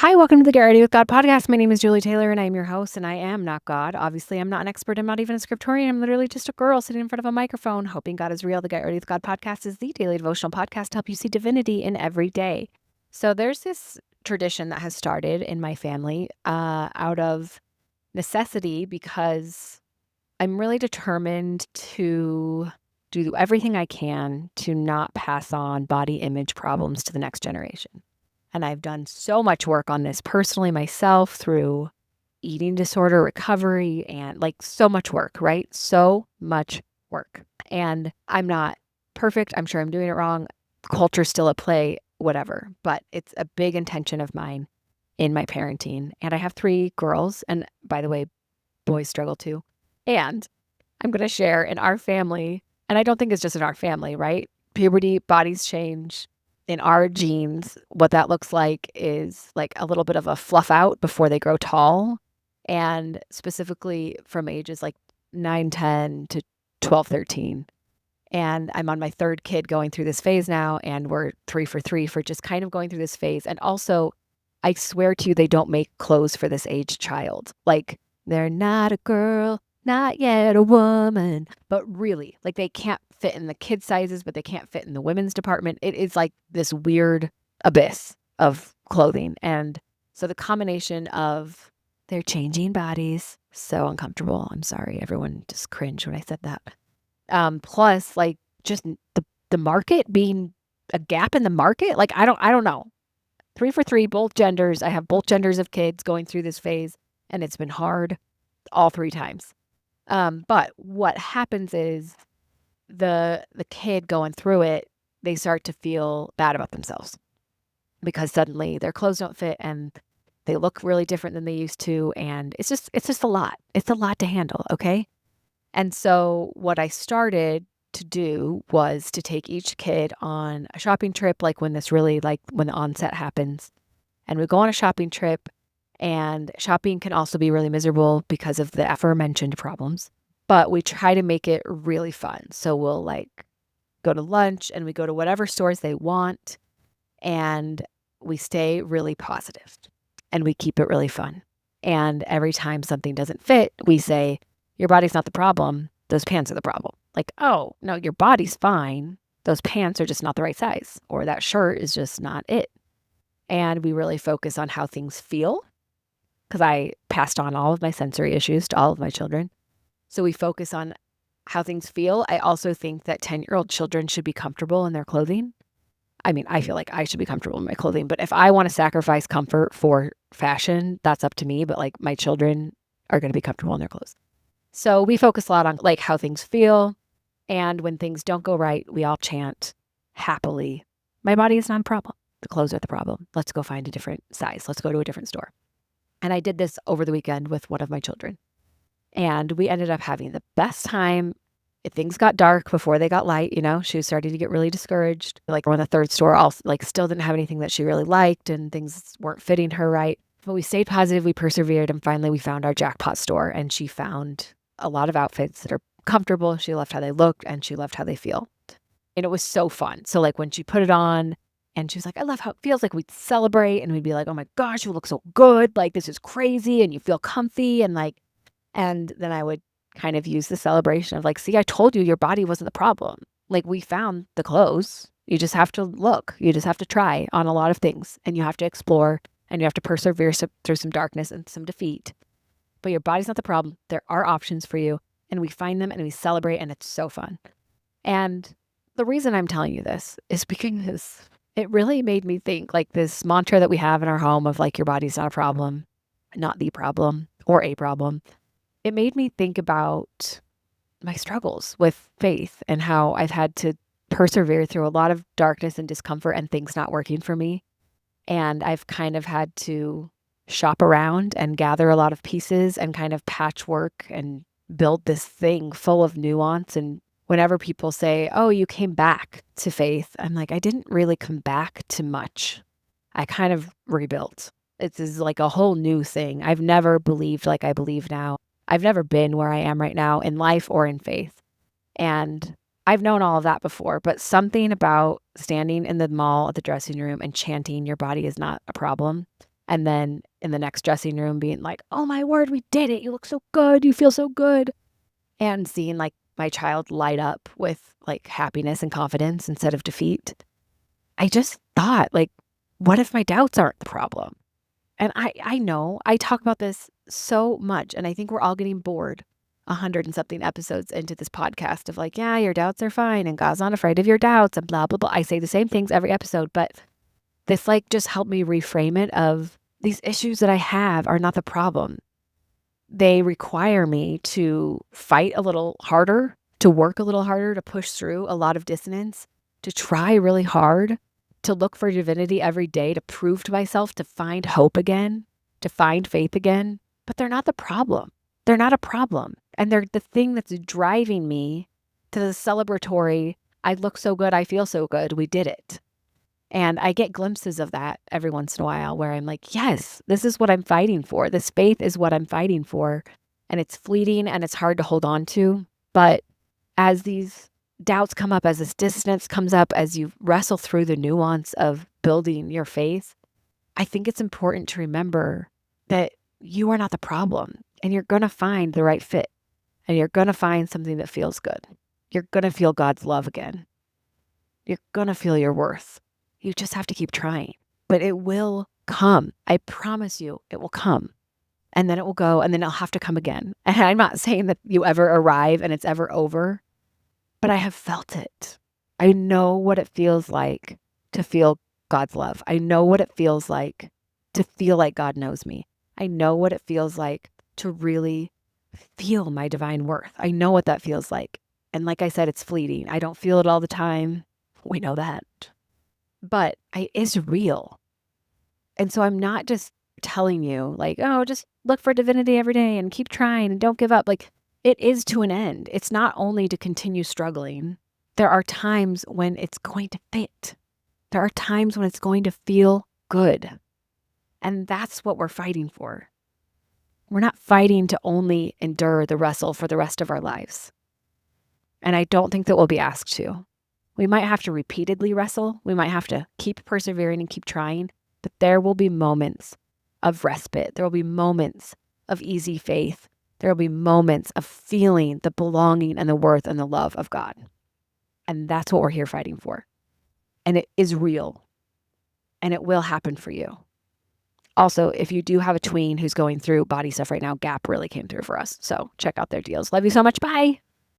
Hi, welcome to the Get Ready with God podcast. My name is Julie Taylor and I am your host, and I am not God. Obviously, I'm not an expert. I'm not even a scriptorian. I'm literally just a girl sitting in front of a microphone, hoping God is real. The Get Ready with God podcast is the daily devotional podcast to help you see divinity in every day. So there's this tradition that has started in my family out of necessity because I'm really determined to do everything I can to not pass on body image problems to the next generation. And I've done so much work on this personally myself through eating disorder recovery and like so much work, right? So much work. And I'm not perfect. I'm sure I'm doing it wrong. Culture's still at play, whatever. But it's a big intention of mine in my parenting. And I have 3 girls. And by the way, boys struggle too. And I'm going to share in our family, and I don't think it's just in our family, right? Puberty, bodies change. In our genes, what that looks like is like a little bit of a fluff out before they grow tall. And specifically from ages like 9, 10 to 12, 13. And I'm on my 3rd kid going through this phase now, and we're 3 for 3 for just kind of going through this phase. And also, I swear to you, they don't make clothes for this age child. Like, they're not a girl, not yet a woman. But really, like, they can't fit in the kid sizes, but they can't fit in the women's department. It is like this weird abyss of clothing. And so the combination of they're changing bodies, so uncomfortable. I'm sorry, everyone just cringed when I said that. Plus, like, just the market being a gap in the market. Like, I don't know. 3 for 3, both genders. I have both genders of kids going through this phase, and it's been hard all 3 times. But what happens is the kid going through it, they start to feel bad about themselves because suddenly their clothes don't fit and they look really different than they used to, and it's just a lot. It's a lot to handle, okay? And so what I started to do was to take each kid on a shopping trip, like when the onset happens. And we go on a shopping trip, and shopping can also be really miserable because of the aforementioned problems. But we try to make it really fun. So we'll like go to lunch and we go to whatever stores they want, and we stay really positive and we keep it really fun. And every time something doesn't fit, we say, your body's not the problem. Those pants are the problem. Like, oh, no, your body's fine. Those pants are just not the right size, or that shirt is just not it. And we really focus on how things feel because I passed on all of my sensory issues to all of my children. So we focus on how things feel. I also think that 10-year-old children should be comfortable in their clothing. I mean, I feel like I should be comfortable in my clothing, but if I want to sacrifice comfort for fashion, that's up to me. But like my children are going to be comfortable in their clothes. So we focus a lot on like how things feel. And when things don't go right, we all chant happily, my body is not a problem. The clothes are the problem. Let's go find a different size. Let's go to a different store. And I did this over the weekend with one of my children. And we ended up having the best time. Things got dark before they got light, she was starting to get really discouraged. Like we're in the 3rd store, all like still didn't have anything that she really liked and things weren't fitting her right. But we stayed positive, we persevered, and finally we found our jackpot store, and she found a lot of outfits that are comfortable. She loved how they looked and she loved how they feel. And it was so fun. So like when she put it on and she was like, I love how it feels, like we'd celebrate and we'd be like, oh my gosh, you look so good. Like this is crazy. And you feel comfy. And then I would kind of use the celebration of like, see, I told you your body wasn't the problem. Like we found the clothes. You just have to look. You just have to try on a lot of things, and you have to explore, and you have to persevere through some darkness and some defeat. But your body's not the problem. There are options for you, and we find them and we celebrate, and it's so fun. And the reason I'm telling you this is because it really made me think, like this mantra that we have in our home of like, your body's not a problem, not the problem or a problem. It made me think about my struggles with faith and how I've had to persevere through a lot of darkness and discomfort and things not working for me. And I've kind of had to shop around and gather a lot of pieces and kind of patchwork and build this thing full of nuance. And whenever people say, oh, you came back to faith, I'm like, I didn't really come back to much. I kind of rebuilt. It's like a whole new thing. I've never believed like I believe now. I've never been where I am right now in life or in faith. And I've known all of that before, but something about standing in the mall at the dressing room and chanting, your body is not a problem, And then in the next dressing room being like, oh my word, we did it. You look so good. You feel so good. And seeing like my child light up with like happiness and confidence instead of defeat. I just thought, like, what if my doubts aren't the problem? And I know I talk about this so much, and I think we're all getting bored 100 and something episodes into this podcast of like, yeah, your doubts are fine and God's not afraid of your doubts and blah, blah, blah. I say the same things every episode, but this like just helped me reframe it of these issues that I have are not the problem. They require me to fight a little harder, to work a little harder, to push through a lot of dissonance, to try really hard, to look for divinity every day, to prove to myself, to find hope again, to find faith again. But they're not the problem. They're not a problem. And they're the thing that's driving me to the celebratory, I look so good, I feel so good, we did it. And I get glimpses of that every once in a while where I'm like, yes, this is what I'm fighting for. This faith is what I'm fighting for. And it's fleeting and it's hard to hold on to. But as these doubts come up, as this dissonance comes up, as you wrestle through the nuance of building your faith, I think it's important to remember that you are not the problem and you're going to find the right fit and you're going to find something that feels good. You're going to feel God's love again. You're going to feel your worth. You just have to keep trying, but it will come. I promise you it will come. And then it will go, and then it'll have to come again. And I'm not saying that you ever arrive and it's ever over, but I have felt it. I know what it feels like to feel God's love. I know what it feels like to feel like God knows me. I know what it feels like to really feel my divine worth. I know what that feels like. And like I said, it's fleeting. I don't feel it all the time. We know that. But it's real. And so I'm not just telling you like, oh, just look for divinity every day and keep trying and don't give up. Like, it is to an end. It's not only to continue struggling. There are times when it's going to fit. There are times when it's going to feel good. And that's what we're fighting for. We're not fighting to only endure the wrestle for the rest of our lives. And I don't think that we'll be asked to. We might have to repeatedly wrestle. We might have to keep persevering and keep trying, but there will be moments of respite. There will be moments of easy faith. There will be moments of feeling the belonging and the worth and the love of God. And that's what we're here fighting for. And it is real. And it will happen for you. Also, if you do have a tween who's going through body stuff right now, Gap really came through for us. So check out their deals. Love you so much. Bye.